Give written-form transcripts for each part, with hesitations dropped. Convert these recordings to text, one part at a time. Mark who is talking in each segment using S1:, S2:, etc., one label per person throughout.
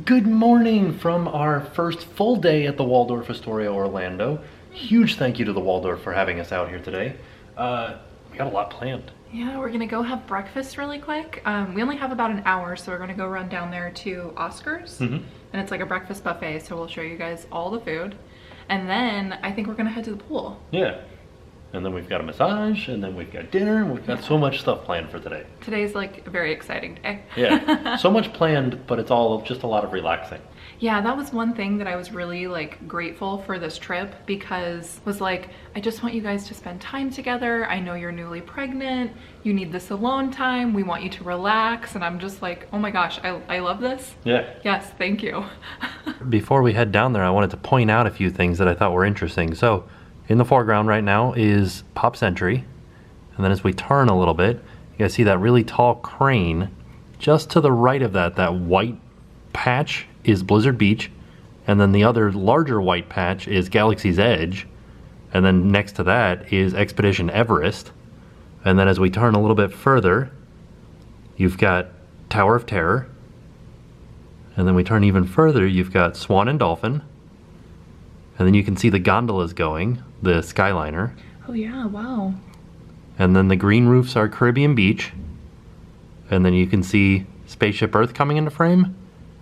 S1: Good morning from our first full day at the Waldorf Astoria, Orlando. Huge thank you to the Waldorf for having us out here today. We got a lot planned.
S2: Yeah, we're gonna go have breakfast really quick. We only have about an hour, so we're gonna go run down there to Oscar's. And it's like a breakfast buffet, so we'll show you guys all the food. And then I think we're gonna head to the pool.
S1: Yeah. And then we've got a massage, and then we've got dinner, and we've got so much stuff planned for today.
S2: Today's like a very exciting day.
S1: Yeah, so much planned, but it's all just a lot of relaxing.
S2: Yeah, that was one thing that I was really like grateful for this trip, because it was like, I just want you guys to spend time together. I know you're newly pregnant. You need this alone time. We want you to relax. And I'm just like, oh my gosh, I love this. Yeah. Yes, thank you.
S1: Before we head down there, I wanted to point out a few things that I thought were interesting. So in the foreground right now is Pop Century. And then as we turn a little bit, you guys see that really tall crane. Just to the right of that, that white patch is Blizzard Beach. And then the other larger white patch is Galaxy's Edge. And then next to that is Expedition Everest. And then as we turn a little bit further, you've got Tower of Terror. And then we turn even further, you've got Swan and Dolphin. And then you can see the gondolas going, the Skyliner.
S2: Oh yeah, wow.
S1: And then the green roofs are Caribbean Beach. And then you can see Spaceship Earth coming into frame.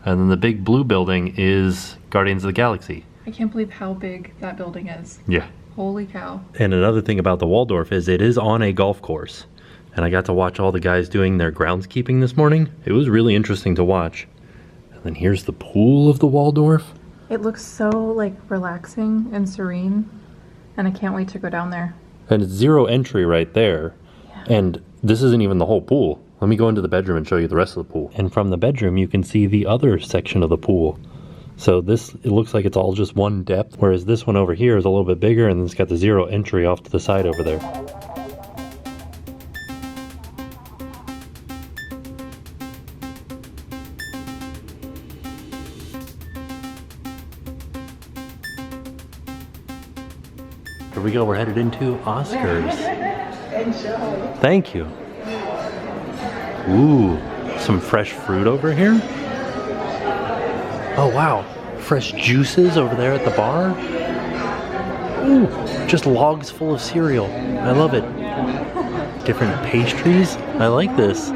S1: And then the big blue building is Guardians of the Galaxy.
S2: I can't believe how big that building is.
S1: Yeah.
S2: Holy cow.
S1: And another thing about the Waldorf is it is on a golf course. And I got to watch all the guys doing their groundskeeping this morning. It was really interesting to watch. And then here's the pool of the Waldorf.
S2: It looks so like relaxing and serene, and I can't wait to go down there.
S1: And it's zero entry right there. Yeah. And this isn't even the whole pool. Let me go into the bedroom and show you the rest of the pool. And from the bedroom you can see the other section of the pool. So this, it looks like it's all just one depth, whereas this one over here is a little bit bigger, and it's got the zero entry off to the side over there. Here we go, we're headed into Oscar's. Enjoy. Thank you. Ooh, some fresh fruit over here. Oh wow, fresh juices over there at the bar. Ooh, just logs full of cereal. I love it. Different pastries. I like this.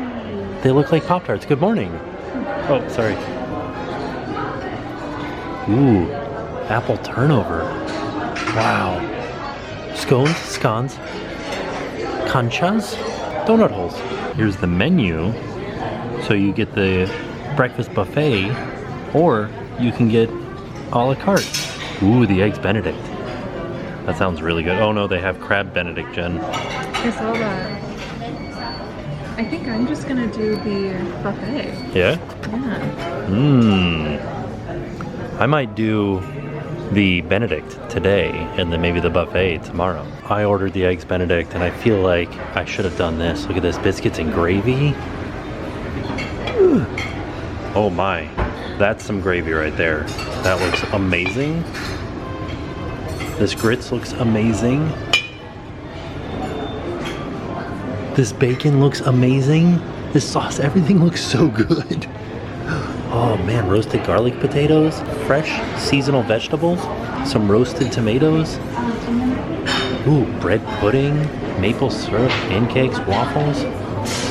S1: They look like Pop-Tarts. Good morning. Oh, sorry. Ooh, apple turnover. Wow. Scones, conchas, donut holes. Here's the menu. So you get the breakfast buffet, or you can get a la carte. Ooh, the Eggs Benedict. That sounds really good. Oh no, they have crab Benedict, Jen.
S2: I saw that. I think I'm just gonna do the buffet.
S1: Yeah?
S2: Yeah.
S1: I might do the Benedict today, and then maybe the buffet tomorrow. I ordered the Eggs Benedict, and I feel like I should have done this. Look at this, biscuits and gravy. Ooh. Oh my, that's some gravy right there. That looks amazing. This grits looks amazing. This bacon looks amazing. This sauce, everything looks so good. Oh man, roasted garlic potatoes, fresh seasonal vegetables, some roasted tomatoes. Ooh, bread pudding, maple syrup, pancakes, waffles.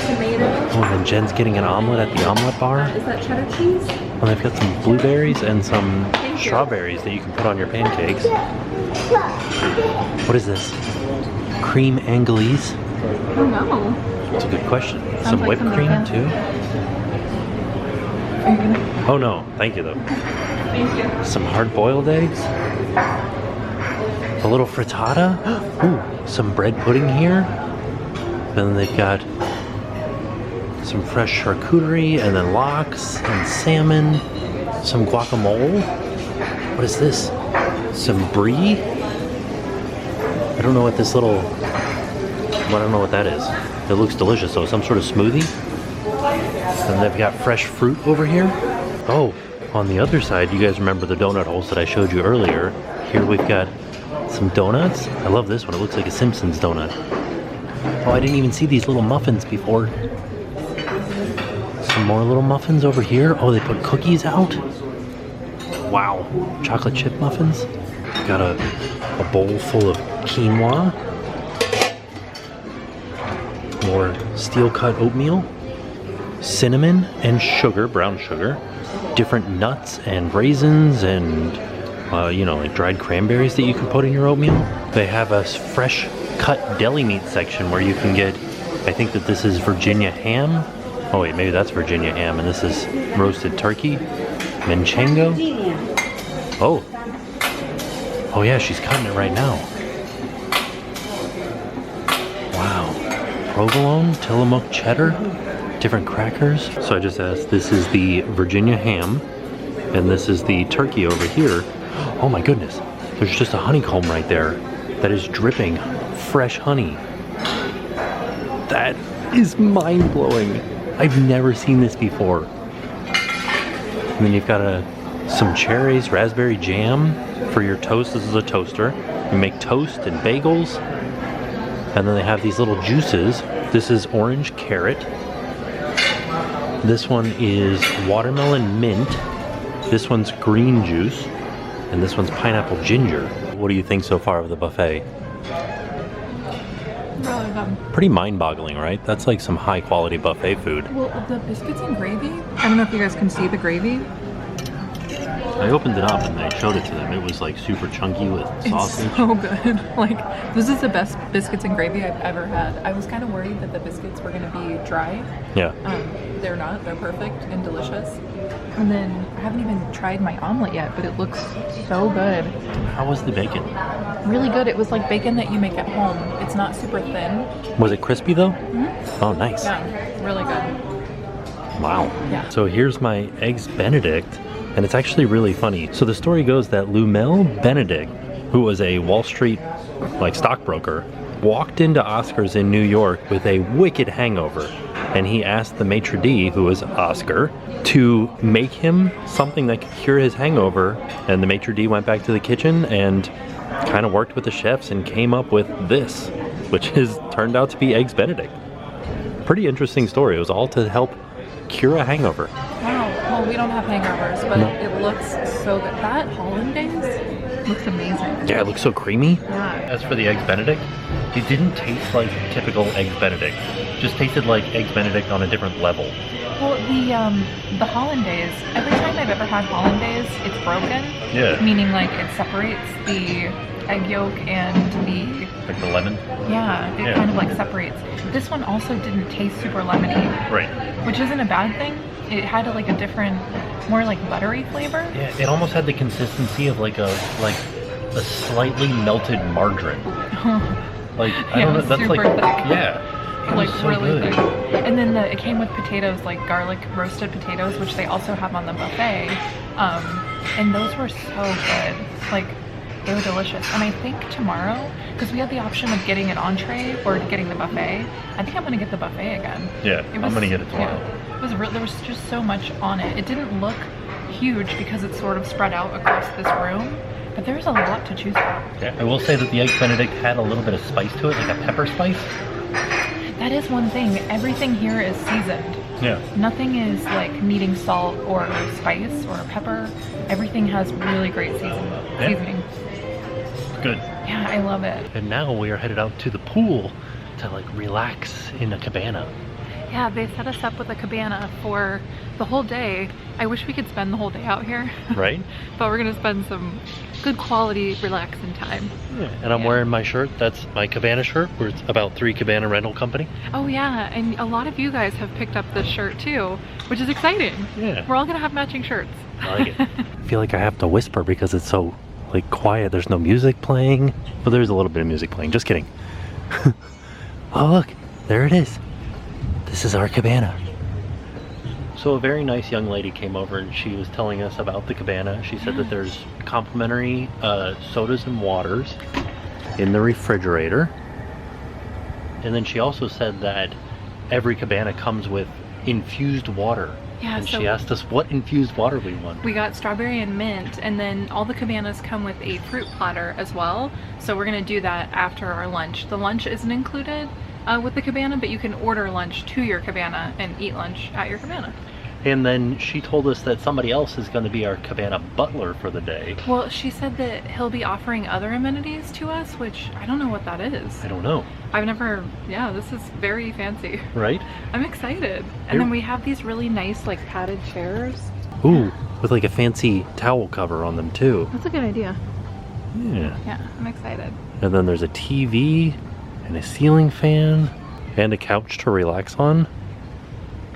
S2: Tomato.
S1: Oh, and Jen's getting an omelet at the omelet bar.
S2: Is that cheddar cheese?
S1: And they've got some blueberries and some strawberries that you can put on your pancakes. What is this? Cream Anglaise?
S2: Oh no.
S1: That's a good question.
S2: Sounds
S1: Some
S2: like
S1: whipped
S2: something
S1: cream
S2: fancy.
S1: too?
S2: Are you gonna?
S1: Oh no, thank you though.
S2: Thank you.
S1: Some hard-boiled eggs. A little frittata. Ooh, some bread pudding here. And then they've got some fresh charcuterie, and then lox and salmon. Some guacamole. What is this? Some brie. I don't know what this little. I don't know what that is. It looks delicious though. Some sort of smoothie. And they've got fresh fruit over here. Oh, on the other side, you guys remember the donut holes that I showed you earlier. Here we've got some donuts. I love this one. It looks like a Simpsons donut. Oh, I didn't even see these little muffins before. some more little muffins over here. Oh, they put cookies out. Wow, chocolate chip muffins. Got a bowl full of quinoa. More steel cut oatmeal. Cinnamon and sugar, brown sugar. Different nuts and raisins and, you know, like dried cranberries that you can put in your oatmeal. They have a fresh cut deli meat section where you can get, I think that this is Virginia ham. Oh wait, maybe that's Virginia ham, and this is roasted turkey. Manchego. Oh. Oh yeah, she's cutting it right now. Wow. Provolone, Tillamook cheddar, different crackers. So I just asked, this is the Virginia ham, and this is the turkey over here. Oh my goodness, there's just a honeycomb right there that is dripping fresh honey. That is mind-blowing. I've never seen this before. And then you've got some cherries, raspberry jam for your toast. This is a toaster. You make toast and bagels. And then they have these little juices. This is orange carrot. This one is watermelon mint. This one's green juice. And this one's pineapple ginger. What do you think so far of the buffet?
S2: Really good.
S1: Pretty mind-boggling, right? That's like some high-quality buffet food.
S2: Well, the biscuits and gravy, I don't know if you guys can see the gravy.
S1: I opened it up and I showed it to them. It was like super chunky with sausage.
S2: It's so good. Like, this is the best biscuits and gravy I've ever had. I was kind of worried that the biscuits were going to be dry.
S1: Yeah.
S2: They're not. They're perfect and delicious. And then I haven't even tried my omelet yet, but it looks so good.
S1: How was the bacon?
S2: Really good. It was like bacon that you make at home. It's not super thin.
S1: Was it crispy though?
S2: Mm-hmm.
S1: Oh, nice.
S2: Yeah, really good.
S1: Wow.
S2: Yeah.
S1: So here's my Eggs Benedict, and it's actually really funny. So the story goes that Benedict, who was a Wall Street stockbroker, walked into Oscar's in New York with a wicked hangover, and he asked the maitre d', who was Oscar, to make him something that could cure his hangover. And the maitre d' went back to the kitchen and kind of worked with the chefs and came up with this, which has turned out to be Eggs Benedict. Pretty interesting story. It was all to help cure a hangover.
S2: Wow. Well, we don't have hangovers, but
S1: No.
S2: it looks so good. That hollandaise looks amazing.
S1: Yeah, it looks so creamy.
S2: Yeah.
S1: As for the Eggs Benedict, it didn't taste like typical Eggs Benedict. It just tasted like Eggs Benedict on a different level.
S2: Well, the hollandaise, every time I've ever had hollandaise, it's broken.
S1: Yeah.
S2: Meaning like it separates the egg yolk and the...
S1: Like the lemon?
S2: Yeah, it
S1: Yeah.
S2: kind of like separates. This one also didn't taste super lemony.
S1: Right.
S2: Which isn't a bad thing. It had like a different, more like buttery flavor.
S1: Yeah, it almost had the consistency of like a slightly melted margarine. Like, I don't know, that's
S2: super
S1: like,
S2: thick.
S1: yeah. It
S2: Like
S1: was so
S2: really
S1: good.
S2: thick. And then it came with potatoes, like garlic roasted potatoes, which they also have on the buffet. And those were so good. Like, they were delicious. And I think tomorrow, because we had the option of getting an entree or getting the buffet, I think I'm gonna get the buffet again.
S1: Yeah, I'm gonna get it tomorrow.
S2: Yeah, there was just so much on it. It didn't look huge because it's sort of spread out across this room, but there's a lot to choose from.
S1: Yeah, I will say that the Eggs Benedict had a little bit of spice to it, like a pepper spice.
S2: That is one thing. Everything here is seasoned.
S1: Yeah.
S2: Nothing is like needing salt or spice or pepper. Everything has really great seasoning.
S1: Good.
S2: Yeah, I love it.
S1: And now we are headed out to the pool to like relax in a cabana.
S2: Yeah, they set us up with a cabana for the whole day. I wish we could spend the whole day out here.
S1: Right?
S2: But we're gonna spend some good quality relaxing time.
S1: Yeah, and I'm wearing my shirt. That's my cabana shirt. We're about 3 Cabana Rental Company.
S2: Oh yeah, and a lot of you guys have picked up this shirt too, which is exciting.
S1: Yeah.
S2: We're all gonna have matching shirts.
S1: I like it. I feel like I have to whisper because it's so like quiet. There's no music playing. Well, there's a little bit of music playing. Just kidding. Oh look, there it is. This is our cabana. So a very nice young lady came over and she was telling us about the cabana. She said that there's complimentary sodas and waters in the refrigerator. And then she also said that every cabana comes with infused water.
S2: Yeah,
S1: and
S2: so
S1: she asked us what infused water we want.
S2: we got strawberry and mint, and then all the cabanas come with a fruit platter as well. So we're gonna do that after our lunch. The lunch isn't included, with the cabana, but you can order lunch to your cabana and eat lunch at your cabana.
S1: And then she told us that somebody else is going to be our cabana butler for the day.
S2: Well, she said that he'll be offering other amenities to us, which I don't know what that is.
S1: I don't know.
S2: I've never, yeah, this is very fancy.
S1: Right?
S2: I'm excited. And then we have these really nice like padded chairs.
S1: Ooh, with like a fancy towel cover on them too.
S2: That's a good idea.
S1: Yeah.
S2: Yeah, I'm excited.
S1: And then there's a TV and a ceiling fan and a couch to relax on.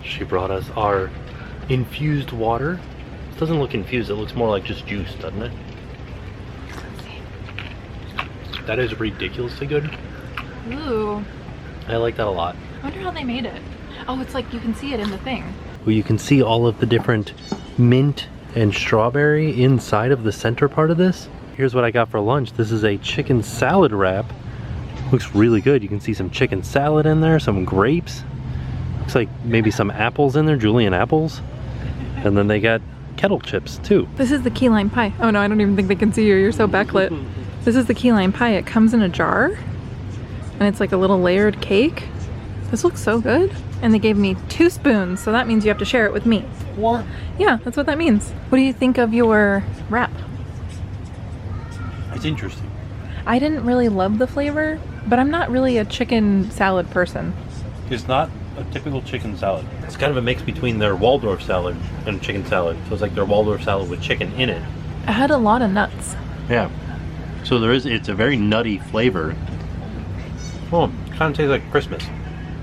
S1: She brought us our infused water. It doesn't look infused, it looks more like just juice, doesn't it?
S2: Let's see.
S1: That is ridiculously good.
S2: Ooh.
S1: I like that a lot.
S2: I wonder how they made it. Oh, it's like you can see it in the thing.
S1: Well, you can see all of the different mint and strawberry inside of the center part of this. Here's what I got for lunch. This is a chicken salad wrap. Looks really good. You can see some chicken salad in there, some grapes. Looks like maybe some apples in there, Julian apples. And then they got kettle chips too.
S2: This is the key lime pie. Oh no, I don't even think they can see you. You're so backlit. This is the key lime pie. It comes in a jar and it's like a little layered cake. This looks so good. And they gave me 2 spoons, so that means you have to share it with me.
S1: What?
S2: Yeah, that's what that means. What do you think of your wrap?
S1: It's interesting.
S2: I didn't really love the flavor, but I'm not really a chicken salad person.
S1: It's not a typical chicken salad. It's kind of a mix between their Waldorf salad and chicken salad. So it's like their Waldorf salad with chicken in it.
S2: It had a lot of nuts.
S1: Yeah. So it's a very nutty flavor. Oh, kind of tastes like Christmas.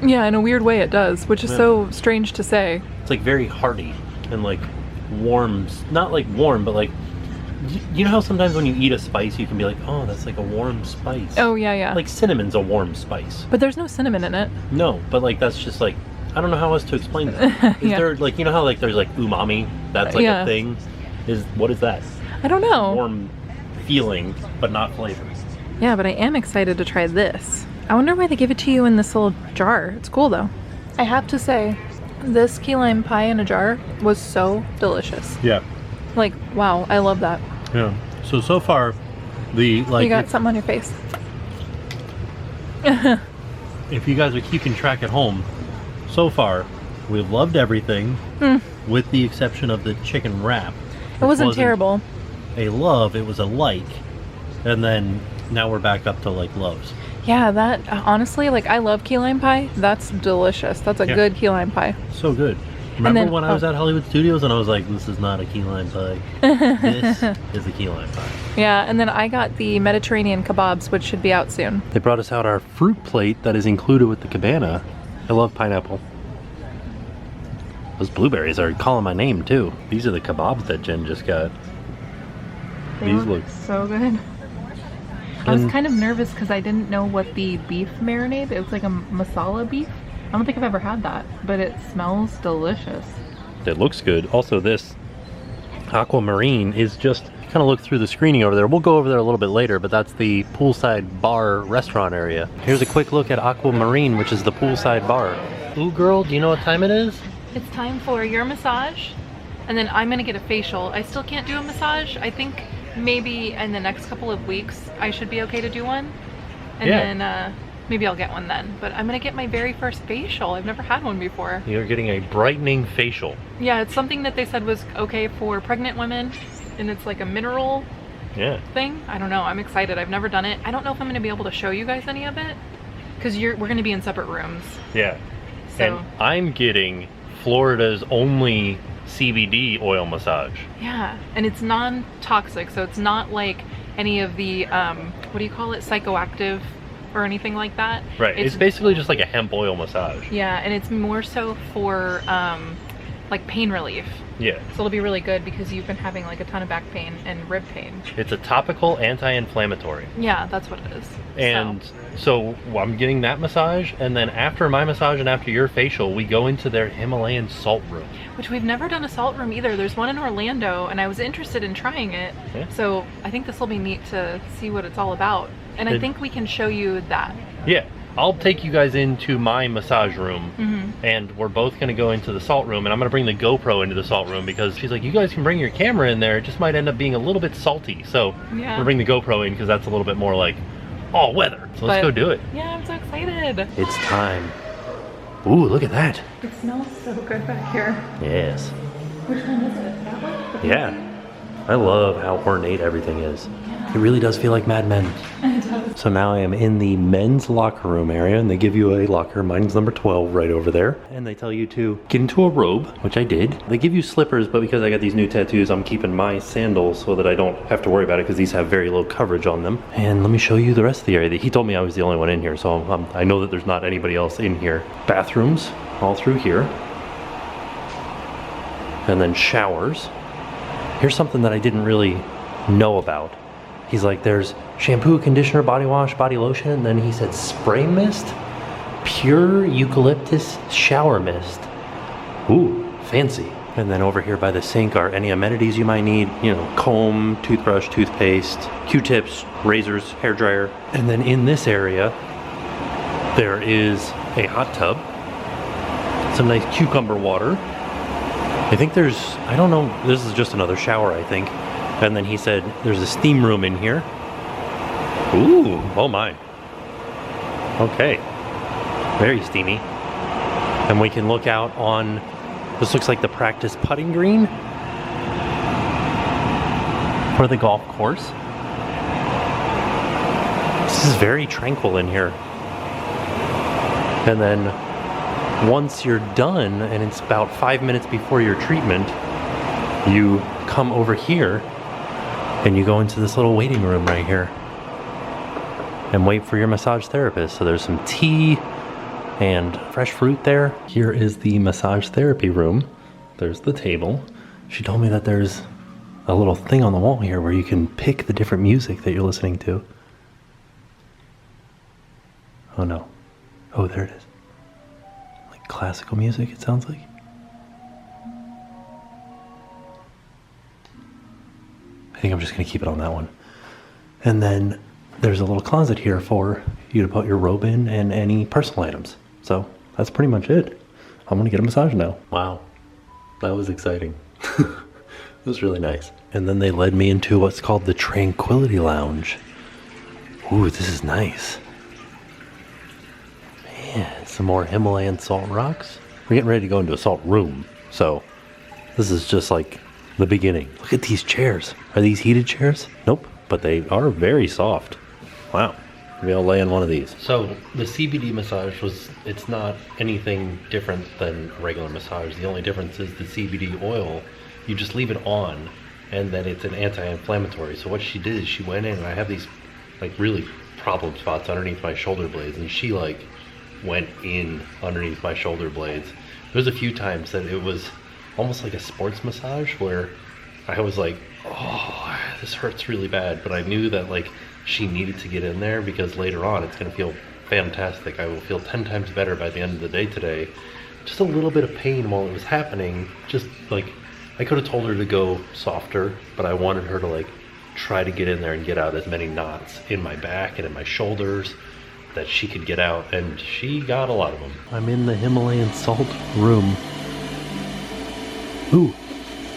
S2: Yeah, in a weird way it does, which is so strange to say.
S1: It's like very hearty and like warm, not like warm, but like, you know how sometimes when you eat a spice you can be like, oh, that's like a warm spice.
S2: Oh yeah, yeah.
S1: Like cinnamon's a warm spice.
S2: But there's no cinnamon in it.
S1: No, but like that's just like, I don't know how else to explain that. Is there like, you know how like there's like umami, that's like a thing? What is that?
S2: I don't know.
S1: Warm feeling, but not flavor.
S2: Yeah, but I am excited to try this. I wonder why they give it to you in this little jar. It's cool though. I have to say, this key lime pie in a jar was so delicious.
S1: Yeah.
S2: Like, wow, I love that.
S1: Yeah. So far, you
S2: got something on your face.
S1: If you guys are keeping track at home, so far, we've loved everything, with the exception of the chicken wrap.
S2: It wasn't terrible.
S1: A love, it was a like, and then now we're back up to like loves.
S2: Yeah, that, honestly, like I love key lime pie. That's delicious. That's a good key lime pie.
S1: So good. Remember when I was at Hollywood Studios and I was like, this is not a key lime pie. This is a key lime pie.
S2: Yeah, and then I got the Mediterranean Kababs, which should be out soon.
S1: They brought us out our fruit plate that is included with the cabana. I love pineapple. Those blueberries are calling my name too. These are the kebabs that Jen just got.
S2: These look so good. I was kind of nervous because I didn't know what the beef marinade, it was like a masala beef. I don't think I've ever had that, but it smells delicious.
S1: It looks good. Also this Aquamarine is just, kind of look through the screening over there. We'll go over there a little bit later, but that's the poolside bar restaurant area. Here's a quick look at Aquamarine, which is the poolside bar. Ooh girl, do you know what time it is?
S2: It's time for your massage, and then I'm gonna get a facial. I still can't do a massage. I think maybe in the next couple of weeks I should be okay to do one, and then maybe I'll get one then. But I'm gonna get my very first facial. I've never had one before.
S1: You're getting a brightening facial.
S2: Yeah, it's something that they said was okay for pregnant women, and it's like a mineral thing. I don't know, I'm excited. I've never done it. I don't know if I'm gonna be able to show you guys any of it because we're gonna be in separate rooms.
S1: Yeah.
S2: So
S1: and I'm getting Florida's only CBD oil massage.
S2: Yeah, and it's non-toxic, so it's not like any of the what do you call it, psychoactive or anything like that.
S1: Right, it's basically just like a hemp oil massage.
S2: Yeah, and it's more so for like pain relief.
S1: Yeah.
S2: So it'll be really good because you've been having like a ton of back pain and rib pain.
S1: It's a topical anti-inflammatory.
S2: Yeah, that's what it is.
S1: And so I'm getting that massage, and then after my massage and after your facial, we go into their Himalayan salt room.
S2: Which we've never done a salt room either. There's one in Orlando, and I was interested in trying it. Yeah. So I think this will be neat to see what it's all about. And I think we can show you that. Yeah.
S1: I'll take you guys into my massage room, and we're both going to go into the salt room, and I'm going to bring the GoPro into the salt room because she's like, you guys can bring your camera in there. It just might end up being a little bit salty. So I'm going to bring the GoPro in because that's a little bit more like all weather. So let's go do it.
S2: Yeah, I'm so excited.
S1: It's time. Ooh, look at that.
S2: It smells so good back here.
S1: Yes.
S2: Which one is it? That one?
S1: Yeah. I love how ornate everything is. It really does feel like Mad Men.
S2: It does.
S1: So now I am in the men's locker room area, and they give you a locker. Mine's number 12 right over there. And they tell you to get into a robe, which I did. They give you slippers, but because I got these new tattoos, I'm keeping my sandals so that I don't have to worry about it because these have very low coverage on them. And let me show you the rest of the area. He told me I was the only one in here, so I know that there's not anybody else in here. Bathrooms all through here. And then showers. Here's something that I didn't really know about. He's like, there's shampoo, conditioner, body wash, body lotion, and then he said spray mist, pure eucalyptus shower mist. Ooh, fancy. And then over here by the sink are any amenities you might need, you know, comb, toothbrush, toothpaste, Q-tips, razors, hair dryer. And then in this area, there is a hot tub, some nice cucumber water. I think there's, I don't know, this is just another shower, I think. And then he said there's a steam room in here. Ooh, oh my. Okay, very steamy. And we can look out on, this looks like the practice putting green for the golf course. This is very tranquil in here. And then once you're done, and it's about 5 minutes before your treatment, you come over here and you go into this little waiting room right here and wait for your massage therapist. So there's some tea and fresh fruit there. Here is the massage therapy room. There's the table. She told me that there's a little thing on the wall here where you can pick the different music that you're listening to. Oh no. Oh, there it is. Like classical music, it sounds like. I think I'm just gonna keep it on that one. And then there's a little closet here for you to put your robe in and any personal items. So that's pretty much it. I'm gonna get a massage now. Wow, that was exciting. It was really nice. And then they led me into what's called the Tranquility Lounge. Ooh, this is nice. Man, some more Himalayan salt rocks. We're getting ready to go into a salt room. So this is just like the beginning. Look at these chairs. Are these heated chairs? Nope, but they are very soft. Wow, maybe I'll lay in one of these. So the CBD massage it's not anything different than regular massage. The only difference is the CBD oil, you just leave it on and then it's an anti-inflammatory. So what she did is she went in, and I have these like really problem spots underneath my shoulder blades, and she like went in underneath my shoulder blades. There's a few times that it was almost like a sports massage where I was like, oh, this hurts really bad, but I knew that like she needed to get in there because later on it's gonna feel fantastic. I will feel 10 times better by the end of the day today. Just a little bit of pain while it was happening. Just like, I could have told her to go softer, but I wanted her to like try to get in there and get out as many knots in my back and in my shoulders that she could get out, and she got a lot of them. I'm in the Himalayan salt room. Ooh,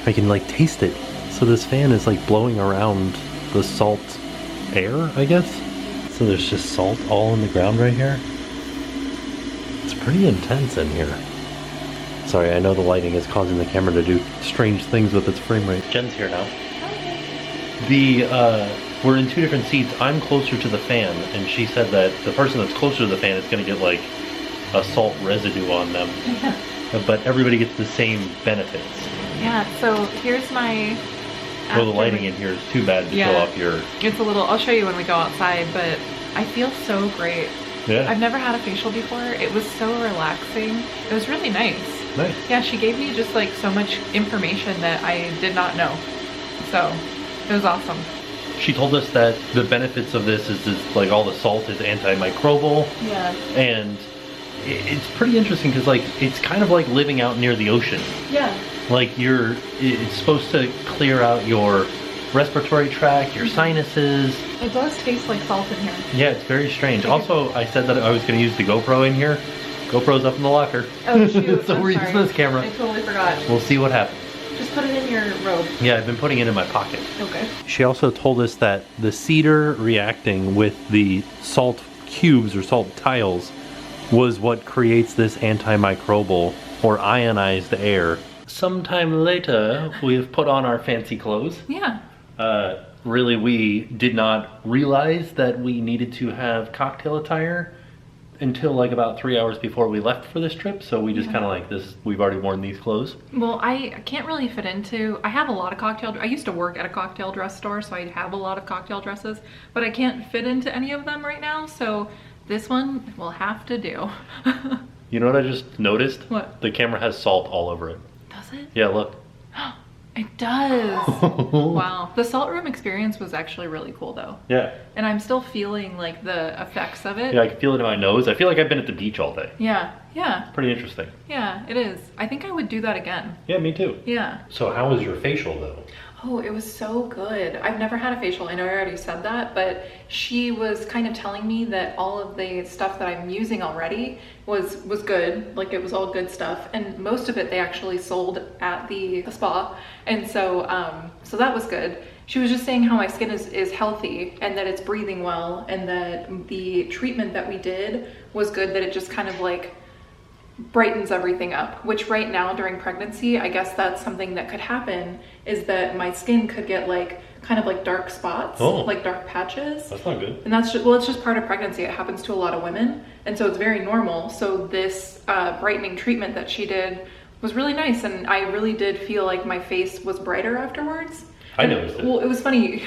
S1: I can like taste it. So this fan is like blowing around the salt air, I guess. So there's just salt all in the ground right here. It's pretty intense in here. Sorry, I know the lighting is causing the camera to do strange things with its frame rate. Jen's here now. We're in two different seats. I'm closer to the fan, and she said that the person that's closer to the fan is gonna get like a salt residue on them. But everybody gets the same benefits.
S2: Yeah, so here's my...
S1: Well, the lighting in here is too bad to show off your...
S2: It's a little... I'll show you when we go outside, but I feel so great.
S1: Yeah.
S2: I've never had a facial before. It was so relaxing. It was really nice.
S1: Nice.
S2: Yeah, she gave me just like so much information that I did not know. So, it was awesome.
S1: She told us that the benefits of this is like all the salt is antimicrobial.
S2: Yeah.
S1: And it's pretty interesting because like it's kind of like living out near the ocean.
S2: Yeah.
S1: Like it's supposed to clear out your respiratory tract, your sinuses.
S2: It does taste like salt in here.
S1: Yeah, it's very strange. Also, I said that I was going to use the GoPro in here. GoPro's up in the locker.
S2: Oh shoot,
S1: so we're using this camera.
S2: I totally forgot.
S1: We'll see what happens.
S2: Just put it in your robe.
S1: Yeah, I've been putting it in my pocket.
S2: Okay.
S1: She also told us that the cedar reacting with the salt cubes or salt tiles was what creates this antimicrobial or ionized air. Sometime later, we've put on our fancy clothes.
S2: Yeah.
S1: Really, we did not realize that we needed to have cocktail attire until like about 3 hours before we left for this trip. So we just kind of like this, we've already worn these clothes.
S2: Well, I can't really fit into, I have a lot of I used to work at a cocktail dress store, so I have a lot of cocktail dresses, but I can't fit into any of them right now. So this one will have to do.
S1: You know what I just noticed?
S2: What?
S1: The camera has salt all over it.
S2: Does it?
S1: Yeah, look.
S2: It does. Wow. The salt room experience was actually really cool though.
S1: Yeah.
S2: And I'm still feeling like the effects of it.
S1: Yeah, I can feel it in my nose. I feel like I've been at the beach all day.
S2: Yeah. Yeah.
S1: Pretty interesting.
S2: Yeah, it is. I think I would do that again.
S1: Yeah, me too.
S2: Yeah.
S1: So how was your facial though?
S2: Oh, it was so good. I've never had a facial. I know I already said that, but she was kind of telling me that all of the stuff that I'm using already was good. Like it was all good stuff. And most of it they actually sold at the spa. And so, so that was good. She was just saying how my skin is healthy and that it's breathing well and that the treatment that we did was good, that it just kind of like brightens everything up, which right now during pregnancy, I guess that's something that could happen, is that my skin could get like kind of like dark spots, like dark patches.
S1: That's not good.
S2: And that's just, well, it's just part of pregnancy. It happens to a lot of women. And so it's very normal. So this brightening treatment that she did was really nice. And I really did feel like my face was brighter afterwards.
S1: I noticed it.
S2: Well, it was funny.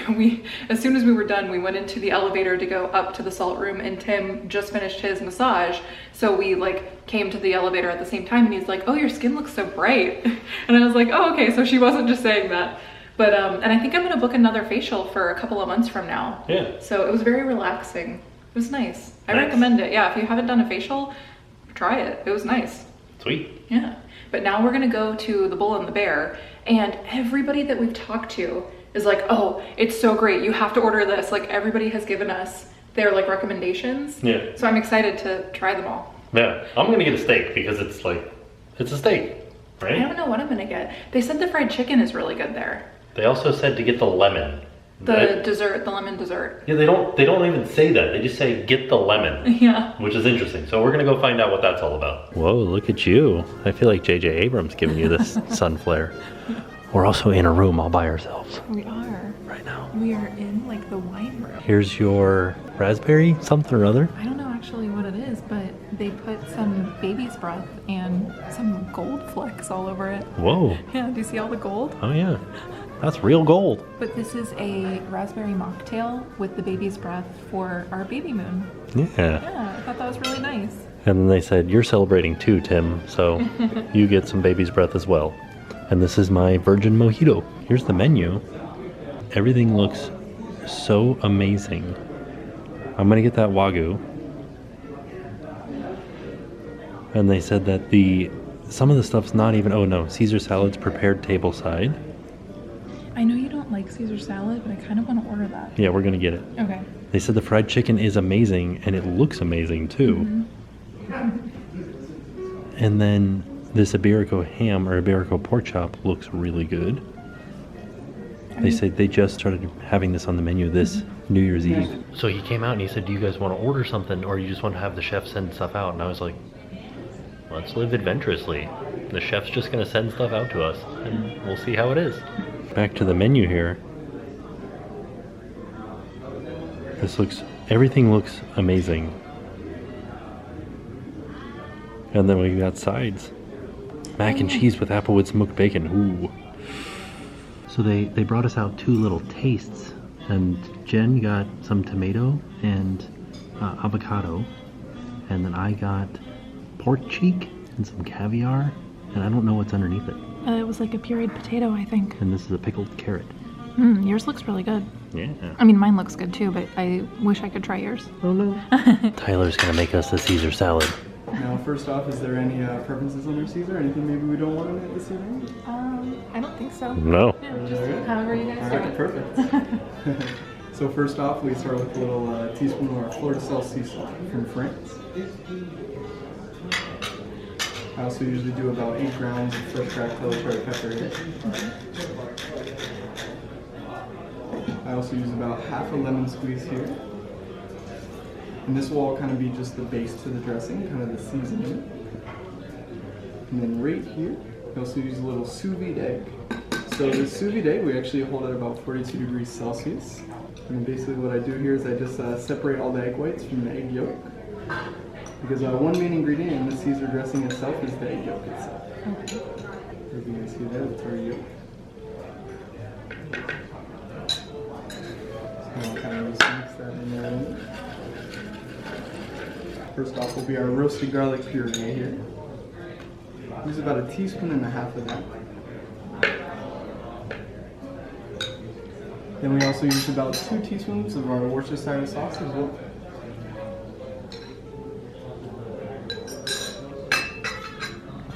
S2: As soon as we were done, we went into the elevator to go up to the salt room, and Tim just finished his massage. So we like came to the elevator at the same time, and he's like, "Oh, your skin looks so bright." And I was like, "Oh, okay." So she wasn't just saying that. But and I think I'm gonna book another facial for a couple of months from now.
S1: Yeah.
S2: So it was very relaxing. It was nice. I recommend it. Yeah, if you haven't done a facial, try it. It was nice.
S1: Sweet.
S2: Yeah. But now we're gonna go to the Bull and the Bear, and everybody that we've talked to is like, "Oh, it's so great. You have to order this." Like everybody has given us their like recommendations.
S1: Yeah.
S2: So I'm excited to try them all.
S1: Yeah. I'm gonna get a steak because it's like, it's a steak, right?
S2: I don't know what I'm gonna get. They said the fried chicken is really good there.
S1: They also said to get the lemon.
S2: The dessert, the lemon dessert.
S1: Yeah, they don't even say that. They just say get the lemon.
S2: Yeah.
S1: Which is interesting. So we're gonna go find out what that's all about. Whoa, look at you. I feel like J.J. Abrams giving you this sun flare. We're also in a room all by ourselves.
S2: We are.
S1: Right now.
S2: We are in like the wine room.
S1: Here's your raspberry something or other.
S2: I don't know actually what it is, but they put some baby's breath and some gold flecks all over it.
S1: Whoa.
S2: Yeah, do you see all the gold?
S1: Oh yeah. That's real gold.
S2: But this is a raspberry mocktail with the baby's breath for our baby moon.
S1: Yeah.
S2: Yeah, I thought that was really nice.
S1: And then they said, you're celebrating too, Tim, so you get some baby's breath as well. And this is my virgin mojito. Here's the menu. Everything looks so amazing. I'm gonna get that Wagyu. And they said that some of the stuff's not even, oh no, Caesar salad's prepared tableside.
S2: I know you don't like Caesar salad, but I kind of want to order that.
S1: Yeah, we're gonna get it.
S2: Okay.
S1: They said the fried chicken is amazing, and it looks amazing too. Mm-hmm. And then this Iberico ham or Iberico pork chop looks really good. They said they just started having this on the menu this New Year's Eve. So he came out and he said, do you guys want to order something, or you just want to have the chef send stuff out? And I was like, let's live adventurously. The chef's just gonna send stuff out to us, and we'll see how it is. Back to the menu here. Everything looks amazing. And then we got sides. Mac and cheese with applewood smoked bacon. Ooh. So they brought us out 2 little tastes. And Jen got some tomato and avocado. And then I got pork cheek and some caviar. And I don't know what's underneath it.
S2: It was like a pureed potato, I think.
S1: And this is a pickled carrot.
S2: Yours looks really good.
S1: Yeah.
S2: I mean, mine looks good too, but I wish I could try yours.
S1: Oh no. Tyler's gonna make us a Caesar salad.
S3: Now, first off, is there any preferences on our Caesar? Anything maybe we don't want in it this evening?
S2: I don't think so.
S1: No.
S2: Yeah, just however you guys do it.
S3: Perfect. So first off, we start with a little teaspoon of our fleur de sel sea salt from France. I also usually do about 8 grams of fresh cracked cherry pepper here. I also use about half a lemon squeeze here. And this will all kind of be just the base to the dressing, kind of the seasoning. And then right here, I also use a little sous vide egg. So this sous vide egg, we actually hold at about 42 degrees Celsius. And basically what I do here is I just separate all the egg whites from the egg yolk. Because one main ingredient in the Caesar dressing itself is the egg yolk itself. Okay. You can see that, it's our yolk. So I'll kind of just mix that in there. First off will be our roasted garlic puree here. Use about 1.5 teaspoons of that. Then we also use about 2 teaspoons of our Worcestershire sauce as well.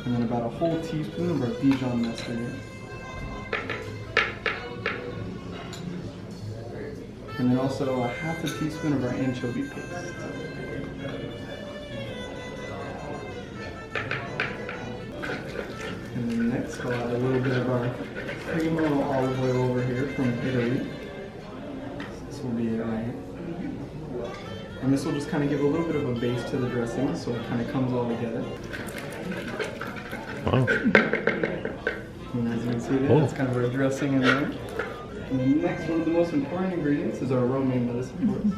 S3: And then about a whole teaspoon of our Dijon mustard here. And then also a 1/2 teaspoon of our anchovy paste. And then next I'll add a little bit of our primo olive oil over here from Italy. This will be it right here. And this will just kind of give a little bit of a base to the dressing so it kind of comes all together.
S1: Wow.
S3: And as you can see there, it's kind of our dressing in there. And the next one of the most important ingredients is our romaine lettuce, of course.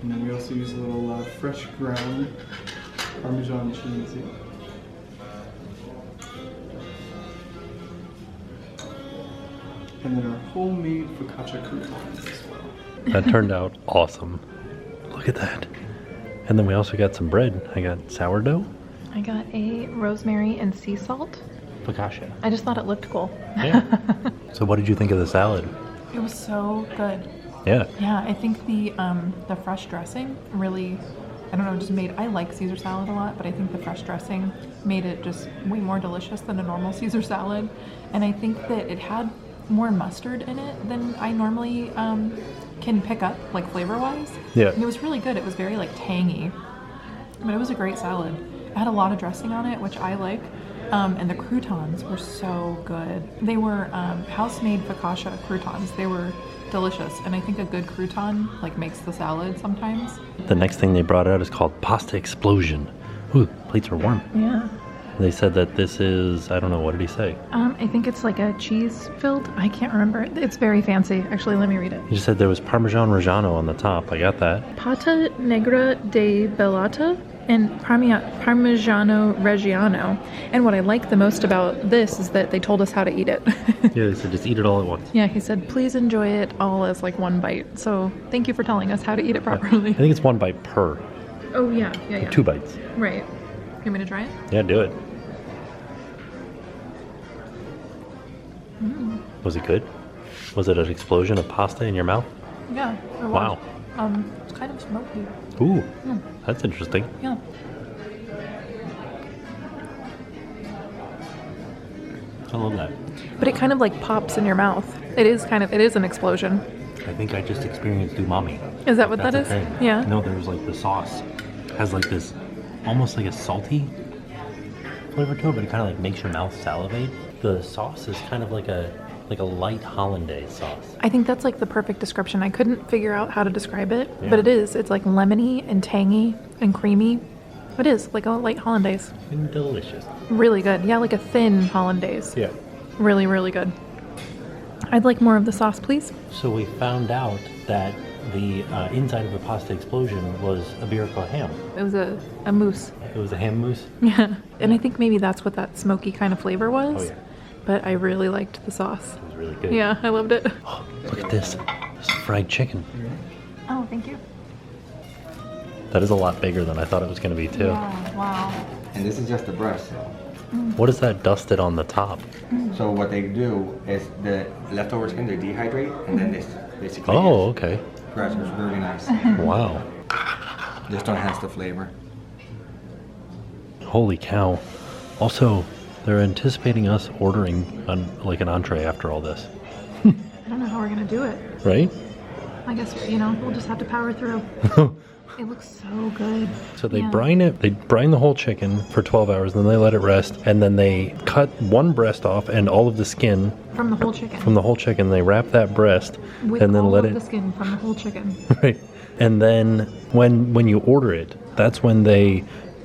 S3: And then we also use a little fresh ground Parmesan cheese here. And then our homemade focaccia croutons as well.
S1: That turned out awesome. Look at that. And then we also got some bread. I got sourdough.
S2: I got a rosemary and sea salt.
S1: Focaccia.
S2: I just thought it looked cool.
S1: Yeah. So what did you think of the salad?
S2: It was so good.
S1: Yeah.
S2: Yeah, I think the fresh dressing really, I don't know, just made, I like Caesar salad a lot, but I think the fresh dressing made it just way more delicious than a normal Caesar salad. And I think that it had more mustard in it than I normally can pick up, like flavor-wise.
S1: Yeah.
S2: And it was really good. It was very like tangy, but it was a great salad. It had a lot of dressing on it, which I like. And the croutons were so good. They were house-made focaccia croutons. They were delicious, and I think a good crouton like makes the salad sometimes.
S1: The next thing they brought out is called Pasta Explosion. Ooh, plates are warm.
S2: Yeah.
S1: They said that this is, I don't know, what did he say?
S2: I think it's like a cheese-filled. I can't remember. It's very fancy. Actually, let me read it.
S1: He just said there was Parmesan Reggiano on the top. I got that.
S2: Pata Negra de Bellata and Parmigiano Reggiano. And what I like the most about this is that they told us how to eat it.
S1: Yeah, they said just eat it all at once.
S2: Yeah, he said, please enjoy it all as like one bite. So thank you for telling us how to eat it properly.
S1: I think it's 1 bite per.
S2: Oh, yeah.
S1: 2 bites.
S2: Right. You want me to try it?
S1: Yeah, do it.
S2: Mm.
S1: Was it good? Was it an explosion of pasta in your mouth?
S2: Yeah, it was.
S1: Wow.
S2: It's kind of smoky.
S1: Ooh, that's interesting.
S2: Yeah.
S1: I love that.
S2: But it kind of like pops in your mouth. It is an explosion.
S1: I think I just experienced umami.
S2: Is that what that
S1: That's
S2: is?
S1: a thing.
S2: Yeah.
S1: No, there's like the sauce has like this almost like a salty flavor to it, but it kind of like makes your mouth salivate. The sauce is kind of like a light hollandaise sauce.
S2: I think that's like the perfect description. I couldn't figure out how to describe it,
S1: Yeah.
S2: but it is. It's like lemony and tangy and creamy. It is like a light hollandaise.
S1: And delicious.
S2: Really good. Yeah, like a thin hollandaise.
S1: Yeah.
S2: Really, really good. I'd like more of the sauce, please.
S1: So we found out that the inside of the pasta explosion was Iberico ham.
S2: It was a mousse.
S1: It was a ham mousse.
S2: Yeah. And I think maybe that's what that smoky kind of flavor was.
S1: Oh yeah,
S2: But I really liked the sauce.
S1: it was really good.
S2: Yeah, I loved it.
S1: Oh, look at this. This is fried chicken.
S2: Oh, thank you.
S1: That is a lot bigger than I thought it was going to be too.
S2: Yeah, wow.
S4: And this is just the breast.
S1: What is that dusted on the top?
S4: So what they do is the leftover skin they dehydrate, and then this basically
S1: Oh, okay.
S4: breast is really nice.
S1: Wow.
S4: Just to enhance the flavor.
S1: Holy cow. Also, they're anticipating us ordering like an entree after all this,
S2: I don't know how we're gonna do it.
S1: right?
S2: I guess, you know, we'll just have to power through. It looks so good.
S1: So they brine it, they brine the whole chicken for 12 hours, and then they let it rest, and then they cut one breast off and all of the skin.
S2: From the whole chicken.
S1: From the whole chicken, they wrap that breast,
S2: With
S1: and then
S2: all
S1: let
S2: of
S1: it...
S2: the skin from the whole chicken.
S1: Right. And then when you order it, that's when they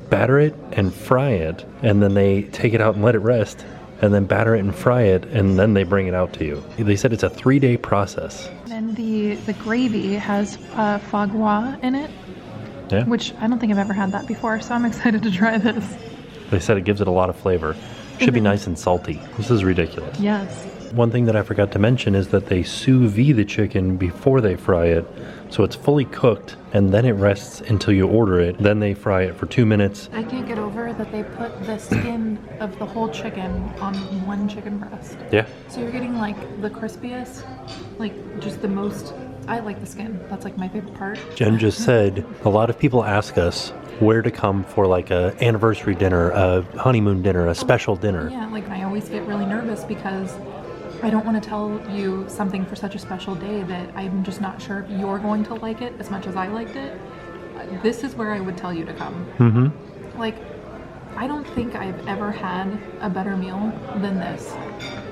S1: batter it and fry it, and then they take it out and let it rest, and then batter it and fry it, and then they bring it out to you. They said it's a 3-day process.
S2: And the gravy has foie gras in it.
S1: Yeah.
S2: Which I don't think I've ever had that before, so I'm excited to try this.
S1: They said it gives it a lot of flavor. Should be nice and salty. This is ridiculous.
S2: Yes.
S1: One thing that I forgot to mention is that they sous vide the chicken before they fry it, so it's fully cooked, and then it rests until you order it. Then they fry it for 2 minutes.
S2: I can't get over that they put the skin of the whole chicken on one chicken breast.
S1: Yeah.
S2: So you're getting like the crispiest, like just the most. I like the skin. That's like my favorite part.
S1: Jen just said a lot of people ask us where to come for like a anniversary dinner, a honeymoon dinner, a special dinner.
S2: Yeah, like I always get really nervous because I don't want to tell you something for such a special day that I'm just not sure if you're going to like it as much as I liked it. This is where I would tell you to come. Mm-hmm. Like, I don't think I've ever had a better meal than this.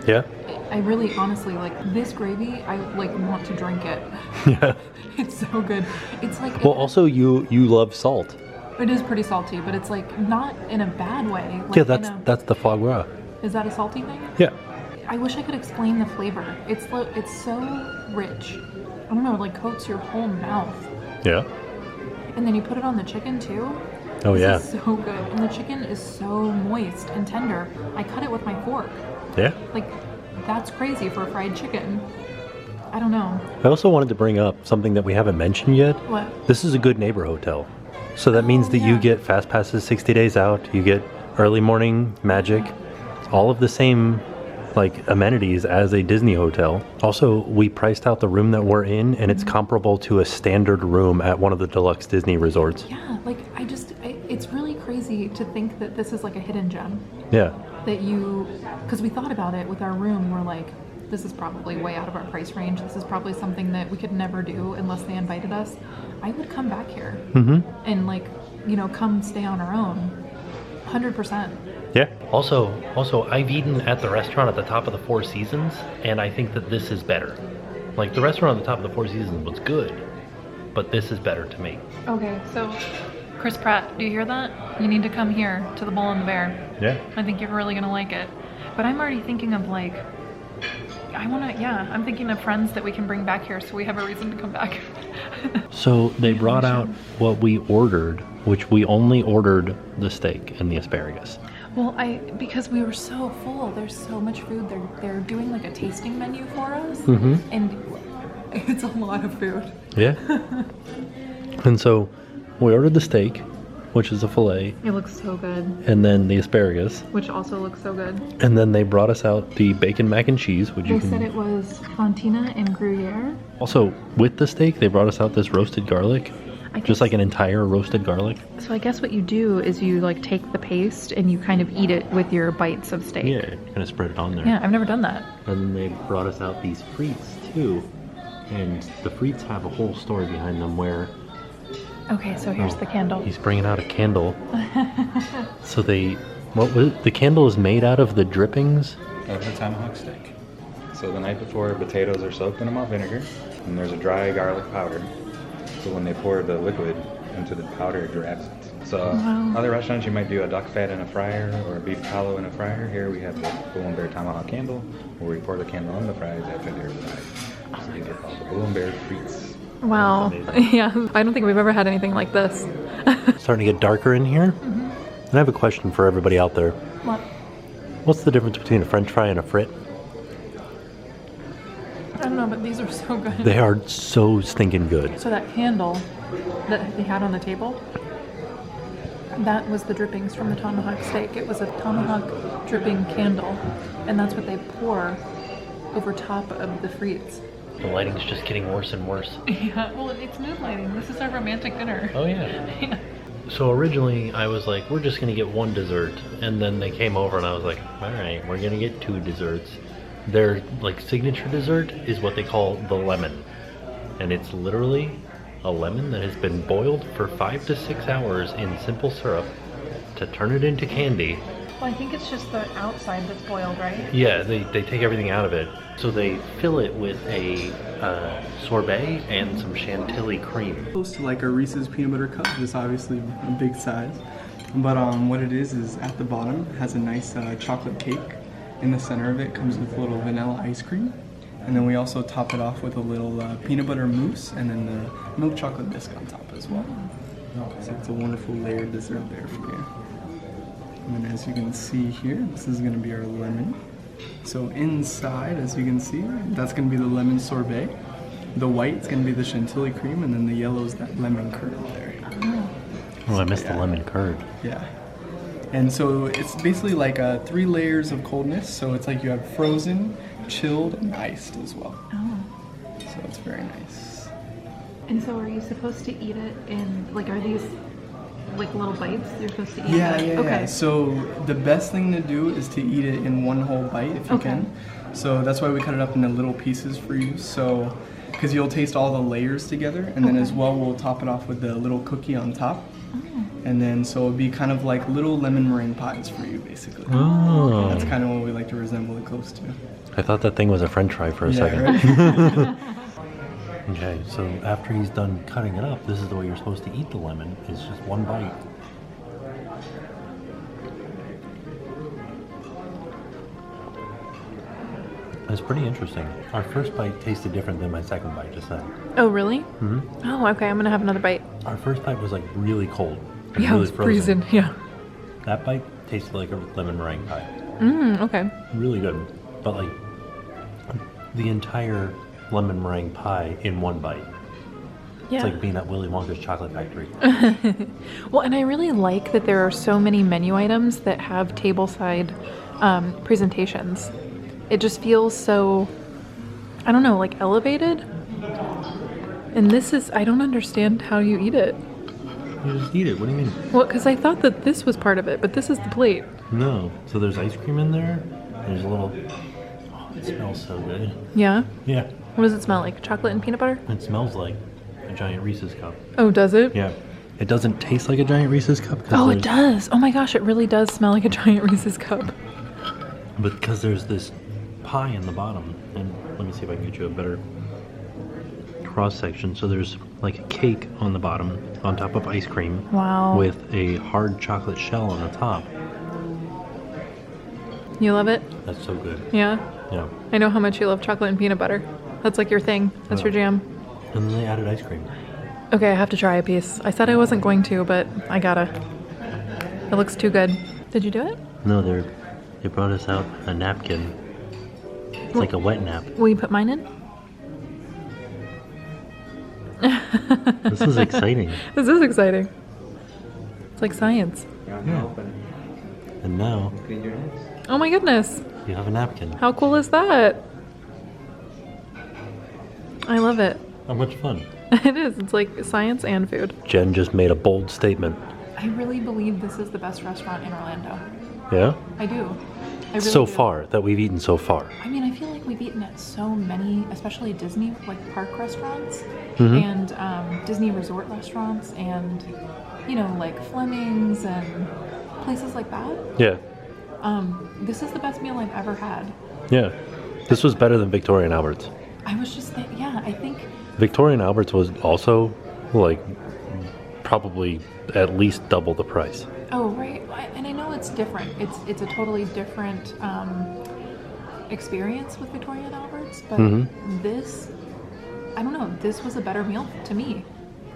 S1: Yeah?
S2: I really, honestly, like, this gravy, I, like, want to drink it.
S1: Yeah.
S2: It's so good. It's like...
S1: Well, also, you love salt.
S2: It is pretty salty, but it's, like, not in a bad way. Like,
S1: Yeah, that's the foie gras.
S2: Is that a salty thing?
S1: Yeah.
S2: I wish I could explain the flavor. It's so rich. I don't know, it, like, coats your whole mouth.
S1: Yeah.
S2: And then you put it on the chicken, too.
S1: Oh, yeah.
S2: This is so good. And the chicken is so moist and tender. I cut it with my fork.
S1: Yeah.
S2: Like, that's crazy for a fried chicken. I don't know.
S1: I also wanted to bring up something that we haven't mentioned yet.
S2: What?
S1: This is a good neighbor hotel. So that means that you get fast passes 60 days out. You get early morning magic. All of the same like amenities as a Disney hotel. Also, we priced out the room that we're in, and it's comparable to a standard room at one of the deluxe Disney resorts.
S2: Yeah, like it's really crazy to think that this is like a hidden gem.
S1: Yeah.
S2: That because we thought about it with our room, we're like, this is probably way out of our price range. This is probably something that we could never do unless they invited us. I would come back here and like, come stay on our own. 100%.
S1: Yeah. Also, I've eaten at the restaurant at the top of the Four Seasons, and I think that this is better. Like, the restaurant at the top of the Four Seasons was good, but this is better to me.
S2: Okay, so Chris Pratt, do you hear that? You need to come here to the Bull and the Bear.
S1: Yeah.
S2: I think you're really gonna like it. But I'm already thinking of like, I'm thinking of friends that we can bring back here so we have a reason to come back.
S1: So they brought out what we ordered, which we only ordered the steak and the asparagus.
S2: Well, because we were so full, there's so much food. They're doing like a tasting menu for us, and it's a lot of food.
S1: Yeah. And so we ordered the steak, which is a filet,
S2: It looks so good,
S1: and then the asparagus,
S2: which also looks so good.
S1: and then they brought us out the bacon mac and cheese, which you
S2: They
S1: can...
S2: said it was fontina and Gruyere.
S1: Also, with the steak, they brought us out this roasted garlic, just like an entire roasted garlic.
S2: So I guess what you do is you like take the paste and you kind of eat it with your bites of steak.
S1: Yeah, kind of spread it on there.
S2: Yeah, I've never done that.
S1: And then they brought us out these frites too, and the frites have a whole story behind them where...
S2: Okay, so here's the candle.
S1: He's bringing out a candle. So the candle is made out of the drippings
S5: of the tomahawk steak. So the night before, potatoes are soaked in a malt vinegar, and there's a dry garlic powder. So when they pour the liquid into the powder, it grabs it. So other restaurants, you might do a duck fat in a fryer or a beef tallow in a fryer. Here we have the Bull and Bear tomahawk candle, where we pour the candle on the fries after they're fried. So these are called the Bull and Bear frites.
S2: Wow. Yeah, I don't think we've ever had anything like this.
S1: starting to get darker in here. And I have a question for everybody out there.
S2: What?
S1: What's the difference between a French fry and a frit?
S2: I don't know, but these are so good.
S1: They are so stinking good.
S2: So that candle that they had on the table, that was the drippings from the tomahawk steak. It was a tomahawk dripping candle, and that's what they pour over top of the frites.
S1: The lighting's just getting worse and worse.
S2: Yeah, well, it's mood lighting. This is our romantic dinner.
S1: Oh, yeah. So originally I was like, we're just going to get one dessert. And then they came over and I was like, all right, we're going to get 2 desserts. Their like signature dessert is what they call the lemon. and it's literally a lemon that has been boiled for 5 to 6 hours in simple syrup to turn it into candy.
S2: Well, I think it's just the outside that's boiled, right?
S1: Yeah, they take everything out of it. So they fill it with a sorbet and some chantilly cream.
S3: Close to like a Reese's peanut butter cup. It's obviously a big size. But what it is at the bottom has a nice chocolate cake. In the center of it comes with a little vanilla ice cream. And then we also top it off with a little peanut butter mousse and then the milk chocolate bisque on top as well. So it's a wonderful layered dessert there for you. And then as you can see here, this is going to be our lemon. So inside, as you can see, that's going to be the lemon sorbet. The white is going to be the chantilly cream, and then the yellow is that lemon curd there.
S1: Oh, I missed the lemon curd.
S3: Yeah. And so it's basically like 3 layers of coldness. So it's like you have frozen, chilled, and iced as well.
S2: Oh.
S3: So it's very nice.
S2: And so are you supposed to eat it in, like, are these like little bites you're supposed to eat?
S3: Yeah,
S2: that?
S3: yeah,
S2: Okay.
S3: yeah. So the best thing to do is to eat it in one whole bite if you
S2: Okay.
S3: can. So that's why we cut it up into little pieces for you. So, because you'll taste all the layers together, and then as well we'll top it off with the little cookie on top. And then so it'll be kind of like little lemon meringue pies for you, basically.
S1: Oh.
S3: That's kind of what we like to resemble it close to.
S1: I thought that thing was a french fry for a second.
S3: Right?
S1: Okay, so after he's done cutting it up, this is the way you're supposed to eat the lemon. It's just one bite. It's pretty interesting. Our first bite tasted different than my second bite just then.
S2: Oh, really?
S1: Mm-hmm.
S2: Oh, okay. I'm gonna have another bite.
S1: Our first bite was like really cold. and
S2: Yeah, it
S1: really
S2: was freezing. Yeah.
S1: That bite tasted like a lemon meringue pie.
S2: Okay.
S1: Really good. But like the entire lemon meringue pie in one bite.
S2: Yeah.
S1: It's like being at Willy Wonka's chocolate factory.
S2: Well, and I really like that there are so many menu items that have tableside presentations. It just feels so, I don't know, like elevated. And this is, I don't understand how you eat it.
S1: You just eat it. What do you mean?
S2: Well, because I thought that this was part of it, but this is the plate.
S1: No. So there's ice cream in there. There's a little. Oh, it smells so good.
S2: Yeah?
S1: Yeah.
S2: What does it smell like? Chocolate and peanut butter?
S1: It smells like a giant Reese's cup.
S2: Oh, does it?
S1: Yeah. It doesn't taste like a giant Reese's cup.
S2: Oh, it does. Oh my gosh, it really does smell like a giant Reese's cup.
S1: But because there's this pie in the bottom, and let me see if I can get you a better cross section. So there's like a cake on the bottom, on top of ice cream.
S2: Wow.
S1: With a hard chocolate shell on the top.
S2: You love it?
S1: That's so good.
S2: Yeah?
S1: Yeah.
S2: I know how much you love chocolate and peanut butter. That's like your thing. That's your jam.
S1: And then they added ice cream.
S2: Okay, I have to try a piece. I said I wasn't going to, but I gotta. It looks too good. Did you do it?
S1: No, they brought us out a napkin. It's like a wet nap.
S2: Will you put mine in?
S1: This is exciting.
S2: This is exciting. It's like science.
S1: Yeah. And now
S4: Clean your hands.
S2: Oh my goodness.
S1: you have a napkin.
S2: How cool is that? I love it.
S1: How much fun.
S2: It is. It's like science and food.
S1: Jen just made a bold statement.
S2: I really believe this is the best restaurant in Orlando.
S1: Yeah?
S2: I do. I really
S1: So
S2: do.
S1: far, that we've eaten so far.
S2: I mean, I feel like we've eaten at so many, especially Disney like park restaurants
S1: Mhm.
S2: and Disney resort restaurants, and you know, like Fleming's and places like that.
S1: Yeah.
S2: This is the best meal I've ever had.
S1: Yeah. This was better than Victoria and Albert's.
S2: I was just yeah, I think
S1: Victoria and Albert's was also like probably at least double the price.
S2: oh right, and I know it's different. It's a totally different experience with Victoria and Albert's, but this, I don't know, this was a better meal to me.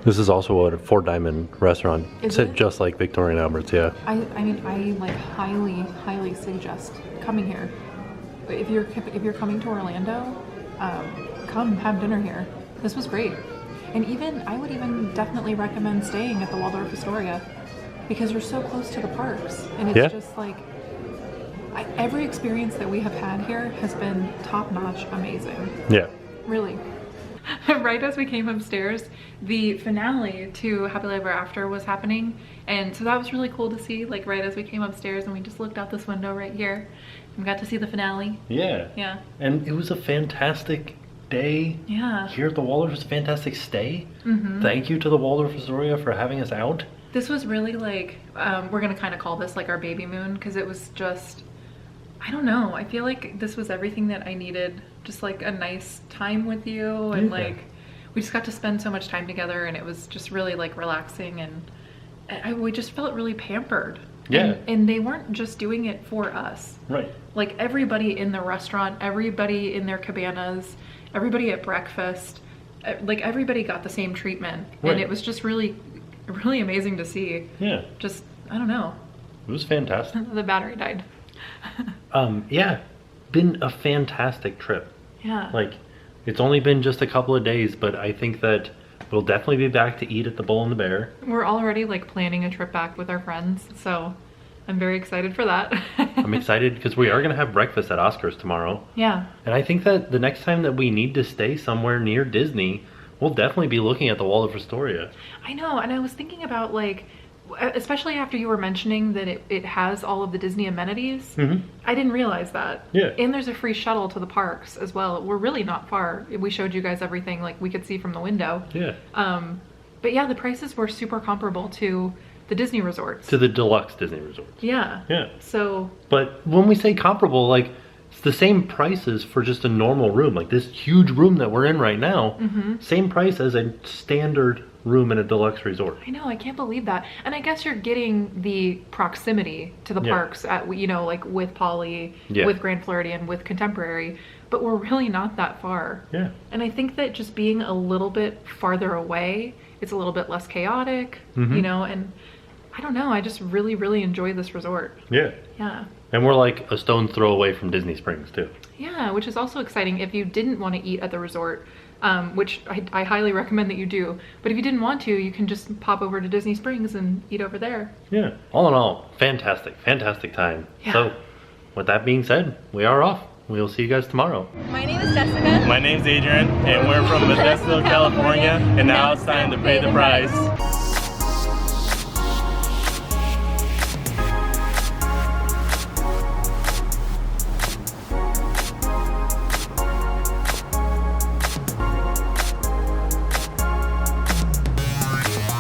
S1: This is also a Four Diamond restaurant.
S2: Is
S1: Said
S2: it?
S1: just like Victoria and Albert's, yeah.
S2: I mean, I like highly suggest coming here. If you're coming to Orlando, come have dinner here. This was great, and I would even definitely recommend staying at the Waldorf Astoria because you're so close to the parks, and it's just like every experience that we have had here has been top notch, amazing.
S1: Yeah.
S2: Really. Right as we came upstairs, the finale to Happily Ever After was happening, and so that was really cool to see, like right as we came upstairs, and we just looked out this window right here and we got to see the finale.
S1: Yeah.
S2: Yeah.
S1: And it was a fantastic day here at the Waldorf. It's a fantastic stay. Thank you to the Waldorf Astoria for having us out.
S2: This was really like, we're gonna kind of call this like our baby moon, because it was just, I don't know, I feel like this was everything that I needed. Just like a nice time with you, and like we just got to spend so much time together, and it was just really like relaxing, and we just felt really pampered.
S1: Yeah.
S2: And they weren't just doing it for us.
S1: Right.
S2: Like everybody in the restaurant, everybody in their cabanas, everybody at breakfast, like everybody got the same treatment.
S1: Right.
S2: And it was just really, really amazing to see.
S1: Yeah.
S2: Just, I don't know.
S1: It was fantastic.
S2: The battery died.
S1: Yeah. Been a fantastic trip.
S2: Yeah.
S1: Like, it's only been just a couple of days, but I think that we'll definitely be back to eat at the Bull and the Bear.
S2: We're already like planning a trip back with our friends, so I'm very excited for that.
S1: I'm excited because we are going to have breakfast at Oscar's tomorrow.
S2: Yeah.
S1: And I think that the next time that we need to stay somewhere near Disney, we'll definitely be looking at the Waldorf Astoria.
S2: I know, and I was thinking about like, especially after you were mentioning that it has all of the Disney amenities. I didn't realize that.
S1: Yeah.
S2: And there's a free shuttle to the parks as well. We're really not far. We showed you guys everything like we could see from the window.
S1: Yeah.
S2: But yeah, the prices were super comparable to the Disney resorts.
S1: To the deluxe Disney resorts.
S2: Yeah.
S1: Yeah.
S2: So.
S1: But when we say comparable, like, it's the same prices for just a normal room. Like this huge room that we're in right now, same price as a standard room in a deluxe resort.
S2: I know, I can't believe that. And I guess you're getting the proximity to the parks at, you know, like with Poly, with Grand Floridian, with Contemporary, but we're really not that far.
S1: Yeah.
S2: And I think that just being a little bit farther away, it's a little bit less chaotic, you know, and I don't know, I just really, really enjoy this resort.
S1: Yeah.
S2: Yeah.
S1: And we're like a stone's throw away from Disney Springs too.
S2: Yeah, which is also exciting if you didn't want to eat at the resort, which I highly recommend that you do. But if you didn't want to, you can just pop over to Disney Springs and eat over there.
S1: Yeah. All in all, fantastic time.
S2: Yeah.
S1: So, with that being said, we are off. We will see you guys tomorrow.
S6: My name is Jessica.
S7: My name's Adrian, and we're from Modesto, California, and now it's time to pay the price.